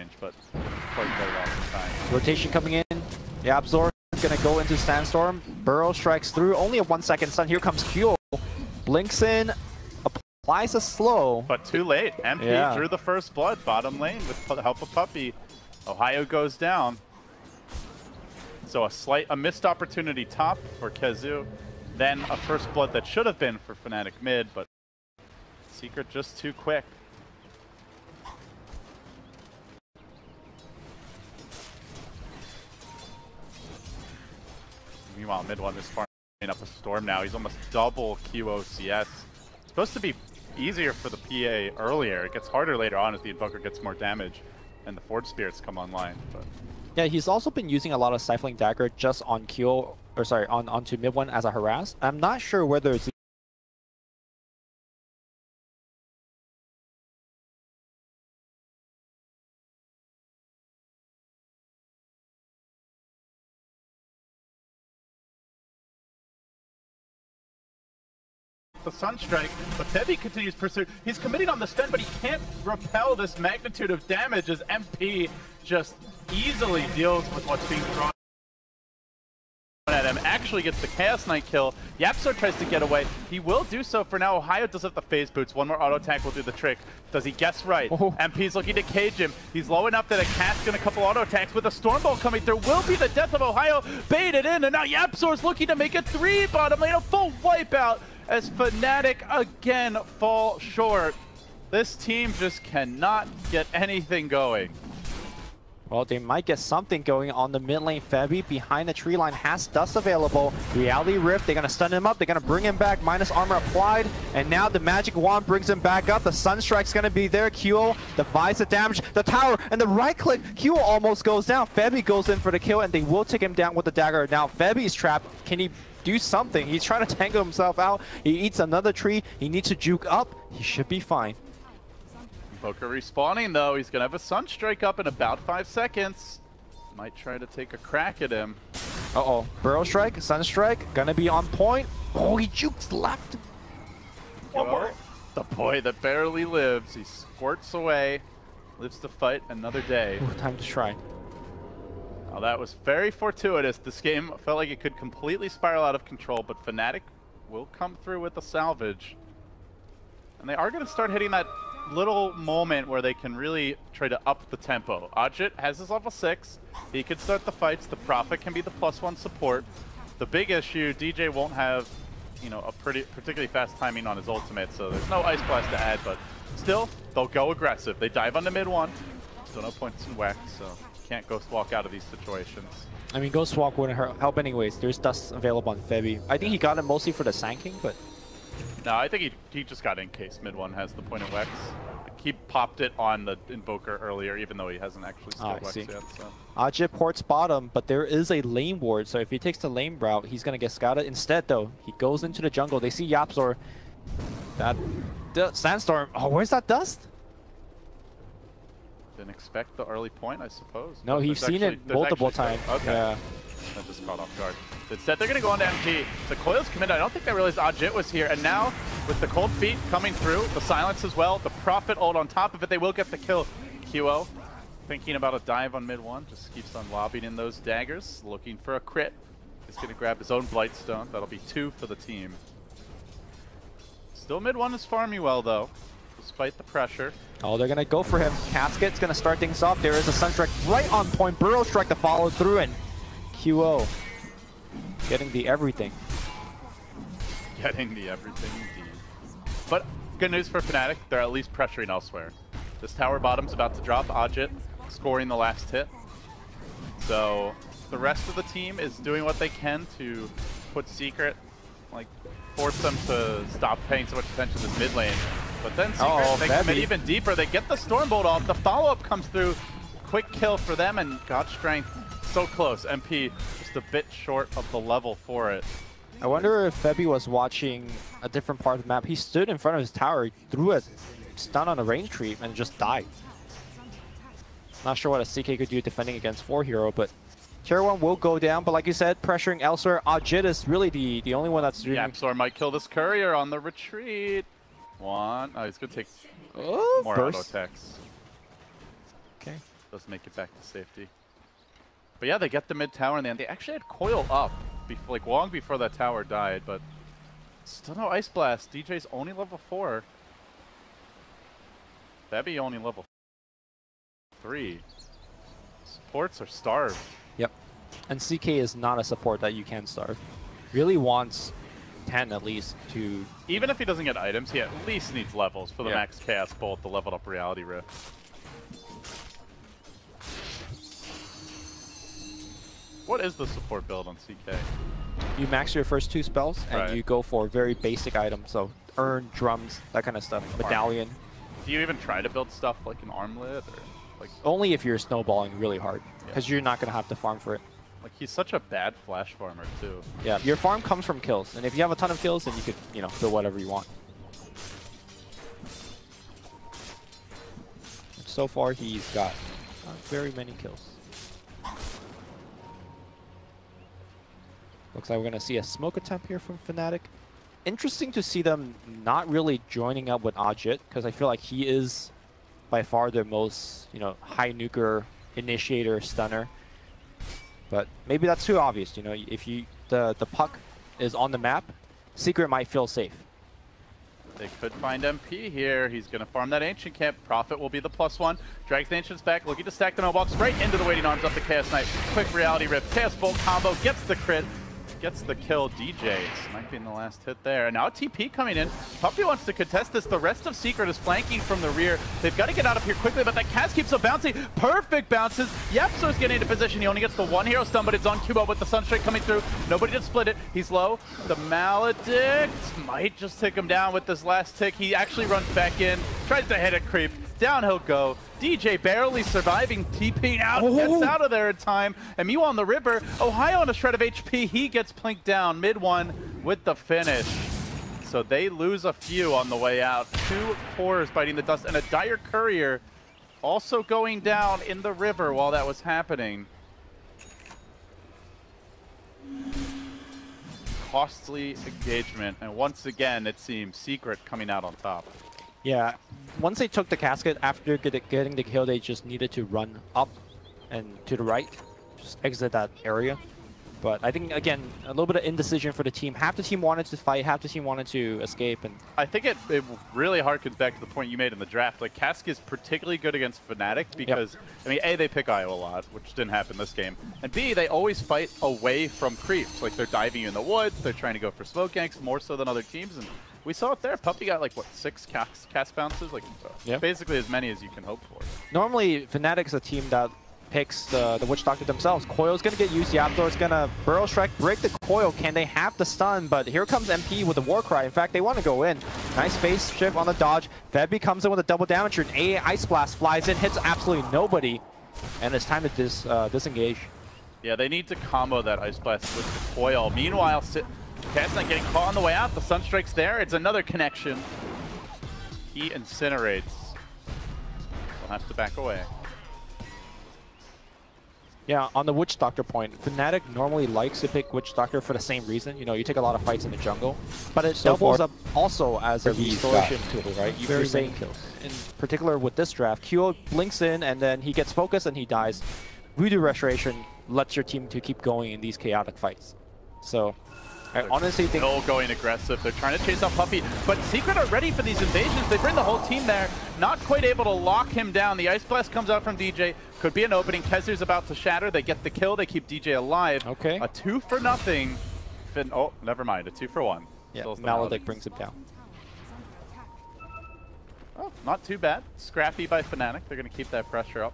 range, but quite very well sometimes. Rotation coming in. The Absorb gonna go into Sandstorm. Burrow strikes through. Only a 1 second stun. Here comes Q. Blinks in. Applies a slow. But too late. MP drew the first blood. Bottom lane with the help of Puppey. Ohio goes down. So a missed opportunity top for Kezu. Then a first blood that should have been for Fnatic mid, but Secret just too quick. Meanwhile, mid one is farming up a storm now. He's almost double QOCS. It's supposed to be easier for the PA earlier. It gets harder later on as the Invoker gets more damage and the Forge Spirits come online. But yeah, he's also been using a lot of Stifling Dagger just on Q, or sorry, onto mid one as a harass. I'm not sure whether it's the Sunstrike, but Febby continues pursuit. He's committing on the stun, but he can't repel this magnitude of damage as MP just easily deals with what's being thrown at him. Actually gets the Chaos Knight kill. Yapso tries to get away. He will do so for now. Ohio does have the phase boots. One more auto attack will do the trick. Does he guess right? MP's looking to cage him. He's low enough that a cast in a couple auto attacks with a Stormbolt coming through. Will be the death of Ohio. Baited in, and now Yapso's looking to make it 3 bottom lane. A full wipeout as Fnatic again fall short. This team just cannot get anything going. Well, they might get something going on the mid lane. Febby behind the tree line has dust available. Reality Rift, they're going to stun him up. They're going to bring him back, minus armor applied. And now the Magic Wand brings him back up. The Sunstrike's going to be there. Qo divides the damage. The tower and the right click. Qo almost goes down. Febby goes in for the kill, and they will take him down with the dagger. Now Febby's trapped. Can he do something? He's trying to tangle himself out. He eats another tree. He needs to juke up. He should be fine. Invoker respawning though. He's gonna have a Sunstrike up in about 5 seconds. Might try to take a crack at him. Uh-oh. Burrow Strike, Sunstrike, gonna be on point. Oh, he jukes left. One more. The boy that barely lives. He squirts away. Lives to fight another day. Ooh, time to try. Now that was very fortuitous. This game felt like it could completely spiral out of control, but Fnatic will come through with the salvage. And they are gonna start hitting that little moment where they can really try to up the tempo. Ajit has his level 6. He can start the fights. The Prophet can be the +1 support. The big issue, DJ won't have, you know, a particularly fast timing on his ultimate, so there's no Ice Blast to add, but still, they'll go aggressive. They dive on the mid one. Still no points in Wex, so can't Ghost Walk out of these situations. I mean, Ghost Walk wouldn't help anyways. There's dust available on Febby. I think he got it mostly for the Sanking, but no, I think he just got it in case mid one has the point of Wex. He popped it on the Invoker earlier, even though he hasn't actually still Wex yet. So. Ajit ports bottom, but there is a lane ward, so if he takes the lane route, he's going to get scouted. Instead, though, he goes into the jungle. They see Yapzor. The Sandstorm. Oh, where's that dust? Didn't expect the early point, I suppose. No, he's seen it multiple times. Okay. Yeah. I just caught off guard. Instead, they're going to go on to MP. The Coil's committed. I don't think they realized Ajit was here. And now, with the Cold Feet coming through, the Silence as well, the Prophet ult on top of it, they will get the kill. QO, thinking about a dive on mid one, just keeps on lobbing in those daggers, looking for a crit. He's going to grab his own Blightstone. That'll be 2 for the team. Still mid one is farming well, though, despite the pressure. Oh, they're going to go for him. Casket's going to start things off. There is a Sunstrike right on point. Burrow Strike to follow through, and QO getting the everything. Getting the everything indeed. But good news for Fnatic, they're at least pressuring elsewhere. This tower bottom's about to drop. Ajit scoring the last hit. So the rest of the team is doing what they can to put Secret, like force them to stop paying so much attention to this mid lane. But then Secret, they commit even deeper. They get the Stormbolt off. The follow-up comes through. Quick kill for them, and God Strength so close. MP just a bit short of the level for it. I wonder if Febby was watching a different part of the map. He stood in front of his tower, he threw a stun on a range creep, and just died. Not sure what a CK could do defending against 4 hero, but Tier 1 will go down. But like you said, pressuring elsewhere. Ajit is really the only one that's doing... Yapzor might kill this courier on the retreat. One. Oh, he's going to take more auto attacks. Okay. Does make it back to safety. But yeah, they get the mid tower, and they actually had Coil up, like long before that tower died, but still no Ice Blast. DJ's only level 4. That'd be only level 3. Supports are starved. Yep. And CK is not a support that you can starve. Really wants 10 at least to... Even if he doesn't get items, he at least needs levels for the yeah. max Chaos Bolt, the leveled up Reality Rift. What is the support build on CK? You max your first 2 spells, and you go for very basic items, so urn, drums, that kind of stuff, medallion. Do you even try to build stuff like an armlet? Or like only if you're snowballing really hard, because you're not going to have to farm for it. Like, he's such a bad flash farmer, too. Yeah, your farm comes from kills, and if you have a ton of kills, then you could, you know, build whatever you want. So far, he's got not very many kills. Looks like we're going to see a smoke attempt here from Fnatic. Interesting to see them not really joining up with Ajit, because I feel like he is by far their most, you know, high nuker initiator stunner. But maybe that's too obvious, you know, if you the puck is on the map, Secret might feel safe. They could find MP here. He's going to farm that Ancient Camp. Prophet will be the +1. Drags the Ancients back, looking to stack the mailbox right into the waiting arms of the Chaos Knight. Quick Reality Rift, Chaos Bolt combo, gets the crit. Gets the kill. DJs might be in the last hit there. And now a TP coming in. Puppy wants to contest this. The rest of Secret is flanking from the rear. They've got to get out of here quickly, but that cast keeps on bouncing. Perfect bounces. Yapso's getting into position. He only gets the 1 hero stun, but it's on Cubo with the Sunstrike coming through. Nobody to split it. He's low. The Maledict might just take him down with this last tick. He actually runs back in, tries to hit a creep. Down he'll go. DJ barely surviving, TPing out, gets out of there in time. And meanwhile on the river, Ohio on a shred of HP, he gets plinked down mid-1 with the finish. So they lose a few on the way out. 2 cores biting the dust, and a Dire Courier also going down in the river while that was happening. Costly engagement, and once again it seems Secret coming out on top. Yeah, once they took the casket, after getting the kill, they just needed to run up and to the right, just exit that area. But I think, again, a little bit of indecision for the team. Half the team wanted to fight, half the team wanted to escape. And I think it really harkens back to the point you made in the draft. Like, Cask is particularly good against Fnatic because, I mean, A, they pick IO a lot, which didn't happen this game. And B, they always fight away from creeps. Like, they're diving in the woods, they're trying to go for smoke ganks more so than other teams. And we saw it there. Puppy got, like, what, 6 cast bounces? Like, basically as many as you can hope for. Normally, Fnatic's a team that picks the Witch Doctor themselves. Coil's going to get used. Yapzor's going to Burrow Strike, break the Coil. Can they have the stun? But here comes MP with a Warcry. In fact, they want to go in. Nice phase shift on the dodge. Febby comes in with a double damage. An A Ice Blast flies in, hits absolutely nobody. And it's time to disengage. Yeah, they need to combo that Ice Blast with the Coil. Meanwhile, Cat's not getting caught on the way out. The Sunstrike's there. It's another connection. He incinerates. They'll have to back away. Yeah, on the Witch Doctor point, Fnatic normally likes to pick Witch Doctor for the same reason. You know, you take a lot of fights in the jungle, but it doubles up also as a restoration tool, right? You're saying kills. In particular with this draft, Kyo blinks in and then he gets focused and he dies. Voodoo Restoration lets your team to keep going in these chaotic fights. So I honestly think still going aggressive. They're trying to chase out Puppy, but Secret are ready for these invasions. They bring the whole team there, not quite able to lock him down. The Ice Blast comes out from DJ. Could be an opening. Kezir's about to shatter. They get the kill. They keep DJ alive. Okay. A 2-for-0. Oh, never mind. A 2-for-1. Yeah, Maledict brings him down. Oh, not too bad. Scrappy by Fnatic. They're going to keep that pressure up.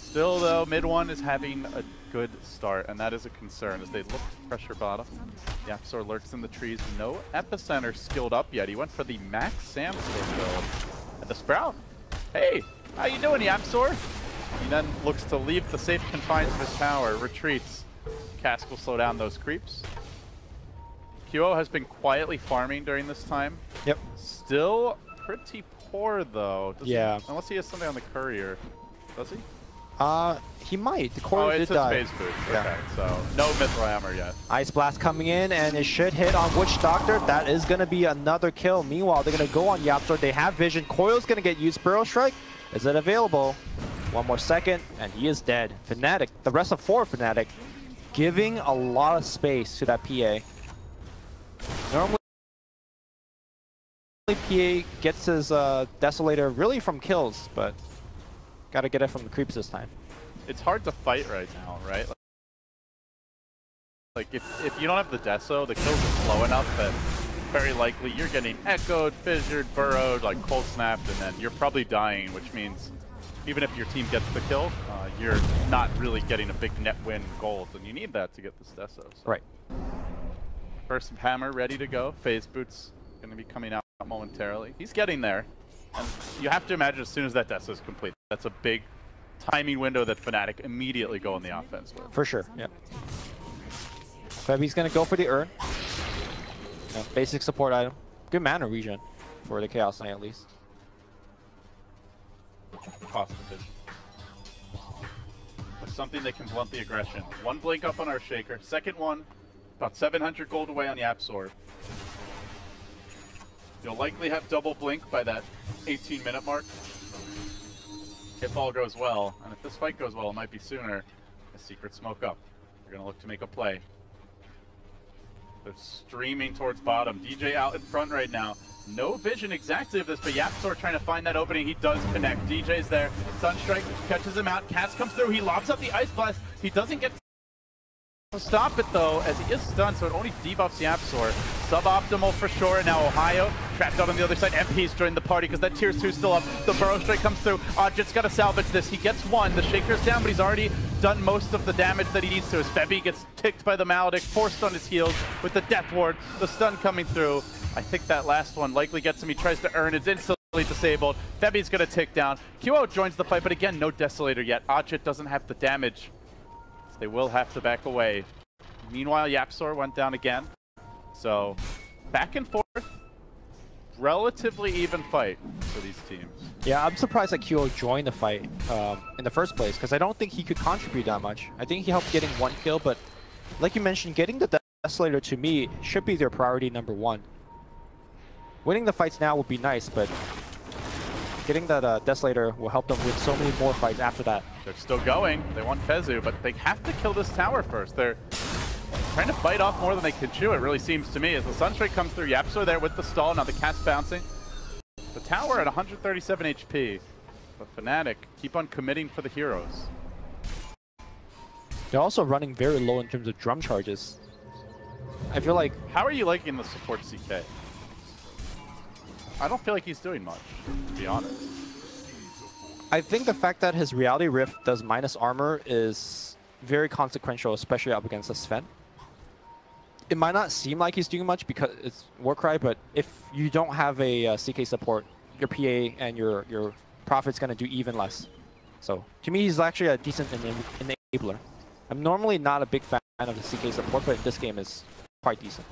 Still, though, mid-1 is having a good start, and that is a concern as they look to pressure bottom. Yapsor lurks in the trees. No Epicenter skilled up yet. He went for the Max Sandstorm build. And the Sprout. Hey, how you doing, Yapsor? He then looks to leave the safe confines of his tower, retreats. Cask will slow down those creeps. QO has been quietly farming during this time. Yep. Still pretty poor, though. Yeah. Unless he has something on the courier. Does he? He might. The core did die. It's his phase boost. Okay, so no Mithril Hammer yet. Ice Blast coming in, and it should hit on Witch Doctor. That is going to be another kill. Meanwhile, they're going to go on Yapzor. They have vision. Coil's going to get used. Burrow Strike. Is it available? One more second, and he is dead. Fnatic, the rest of 4 Fnatic, giving a lot of space to that PA. Normally, PA gets his Desolator really from kills, but gotta get it from the creeps this time. It's hard to fight right now, right? Like if you don't have the Deso, the kills are slow enough that very likely you're getting echoed, fissured, burrowed, like cold snapped, and then you're probably dying, which means even if your team gets the kill, you're not really getting a big net win gold, and you need that to get this Deso. So. Right. First hammer ready to go. Phase Boot's going to be coming out momentarily. He's getting there. And you have to imagine as soon as that Deso is complete, that's a big timing window that Fnatic immediately go on the offense with. For sure, yeah. Febi's going to go for the Urn. Yeah, basic support item. Good mana regen for the Chaos Knight at least. Cost efficient. There's something that can blunt the aggression. One blink up on our Shaker. Second one, about 700 gold away on the Absorb. You'll likely have double blink by that 18-minute mark. If all goes well, and if this fight goes well, it might be sooner. A secret smoke up. They're going to look to make a play. They're streaming towards bottom. DJ out in front right now. No vision exactly of this, but Yapsor trying to find that opening. He does connect. DJ's there. Sunstrike catches him out. Cass comes through. He lobs up the Ice Blast. He doesn't get to stop it though, as he is stunned, so it only debuffs the Yapsor. Suboptimal for sure, and now Ohio trapped out on the other side. MP's joined the party because that tier 2 still up. The Burrow Strike comes through. Odjet's got to salvage this. He gets one. The Shaker's down, but he's already done most of the damage that he needs to. As Febby gets ticked by the Maledict, forced on his heels with the Death Ward. The stun coming through. I think that last one likely gets him. He tries to earn. It's instantly disabled. Febby's going to tick down. QO joins the fight, but again, no Desolator yet. Odjet doesn't have the damage. They will have to back away. Meanwhile, Yapsor went down again. So, back and forth. Relatively even fight for these teams. Yeah, I'm surprised that QO joined the fight in the first place, because I don't think he could contribute that much. I think he helped getting one kill, but like you mentioned, getting the Desolator to me should be their priority number 1. Winning the fights now would be nice, but getting that Desolator will help them win so many more fights after that. They're still going. They want Fezu, but they have to kill this tower first. They're trying to bite off more than they can chew, it really seems to me. As the Sunstrike comes through, Yapsor there with the stall. Now the cat's bouncing. The tower at 137 HP. But Fnatic keep on committing for the heroes. They're also running very low in terms of drum charges. I feel like... How are you liking the support CK? I don't feel like he's doing much, to be honest. I think the fact that his Reality Rift does minus armor is very consequential, especially up against a Sven. It might not seem like he's doing much because it's Warcry, but if you don't have a CK support, your PA and your Prophet's going to do even less. So, to me, he's actually a decent enabler. I'm normally not a big fan of the CK support, but this game is quite decent.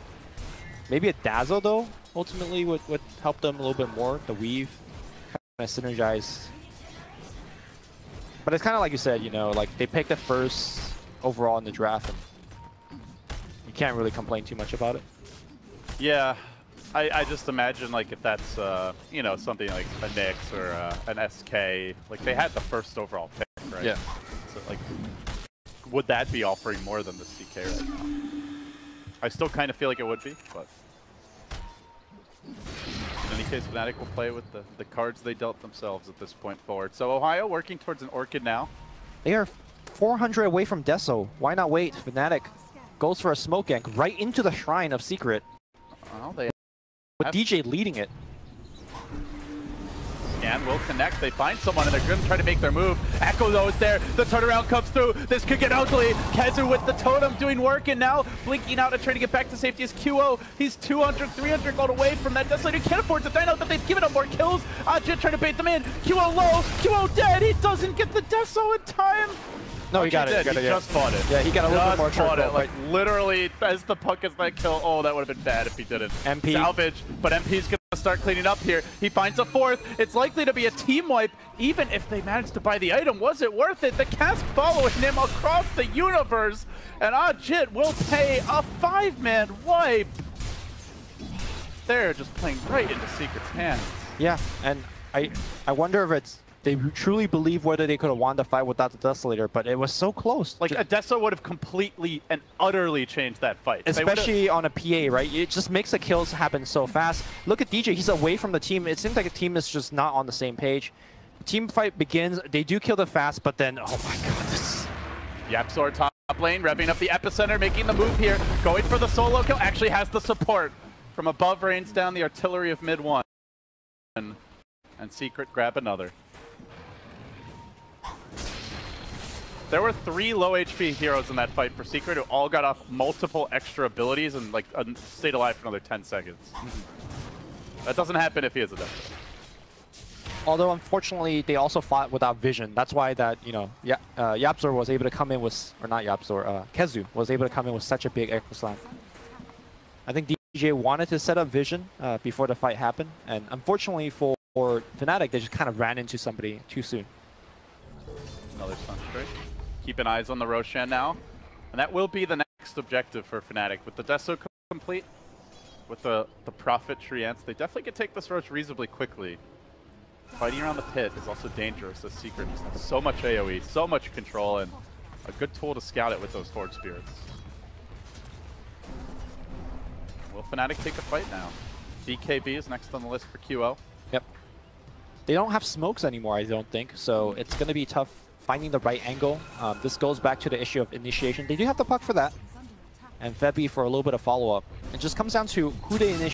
Maybe a Dazzle, though, ultimately would help them a little bit more. The Weave, kind of synergize. But it's kind of like you said, you know, like they picked the first overall in the draft, and you can't really complain too much about it. Yeah, I just imagine like if that's you know, something like a Nyx or an SK, like they had the first overall pick, right? Yeah. So like, would that be offering more than the CK right now? I still kind of feel like it would be, but in any case, Fnatic will play with the cards they dealt themselves at this point forward. So Ohio working towards an Orchid now. They are 400 away from Deso. Why not wait? Fnatic goes for a smoke gank right into the Shrine of Secret. Well, they with DJ leading it. Scan will connect. They find someone and they're going to try to make their move. Echo though is there. The turnaround comes through. This could get ugly. Kazu with the totem doing work, and now blinking out and trying to get back to safety is QO. He's 200, 300 gold away from that Desolator. Can't afford to dine out, but they've given up more kills. Odjet trying to bait them in. QO low. QO dead. He doesn't get the Deso in time. No, he got it. He just fought it. Yeah, he got a little bit more fought it. Like right? literally, as the puck gets that kill, oh, that would have been bad if he didn't. MP. Salvage, but MP's gonna start cleaning up here. He finds a fourth. It's likely to be a team wipe, even if they managed to buy the item. Was it worth it? The cask following him across the universe, and Odjet will pay a 5-man wipe. They're just playing right into Secret's hands. Yeah, and I wonder if it's they truly believe whether they could have won the fight without the Desolator, but it was so close. Like, Adesso would have completely and utterly changed that fight. Especially on a PA, right? It just makes the kills happen so fast. Look at DJ, he's away from the team. It seems like the team is just not on the same page. Team fight begins, they do kill the fast, but then, oh my god, this... YapzOr top lane, revving up the epicenter, making the move here, going for the solo kill, actually has the support. From above, rains down the artillery of mid one. And Secret grab another. There were 3 low HP heroes in that fight for Secret who all got off multiple extra abilities and like stayed alive for another 10 seconds. That doesn't happen if he is a Death. Although, unfortunately, they also fought without vision. That's why that, you know, YapzOr was able to come in with, or not YapzOr, Kezu was able to come in with such a big Echo Slam. I think DJ wanted to set up vision before the fight happened, and unfortunately for Fnatic, they just kind of ran into somebody too soon. Another Sunstrike. Keeping eyes on the Roshan now, and that will be the next objective for Fnatic. With the Deso complete, with the Prophet Treants, they definitely can take this Rosh reasonably quickly. Fighting around the pit is also dangerous, as Secret just has so much AoE, so much control, and a good tool to scout it with those Horde Spirits. Will Fnatic take a fight now? BKB is next on the list for QO. Yep. They don't have smokes anymore, I don't think, so it's going to be tough finding the right angle. This goes back to the issue of initiation. They do have the puck for that, and Febby for a little bit of follow-up. It just comes down to who they initiate.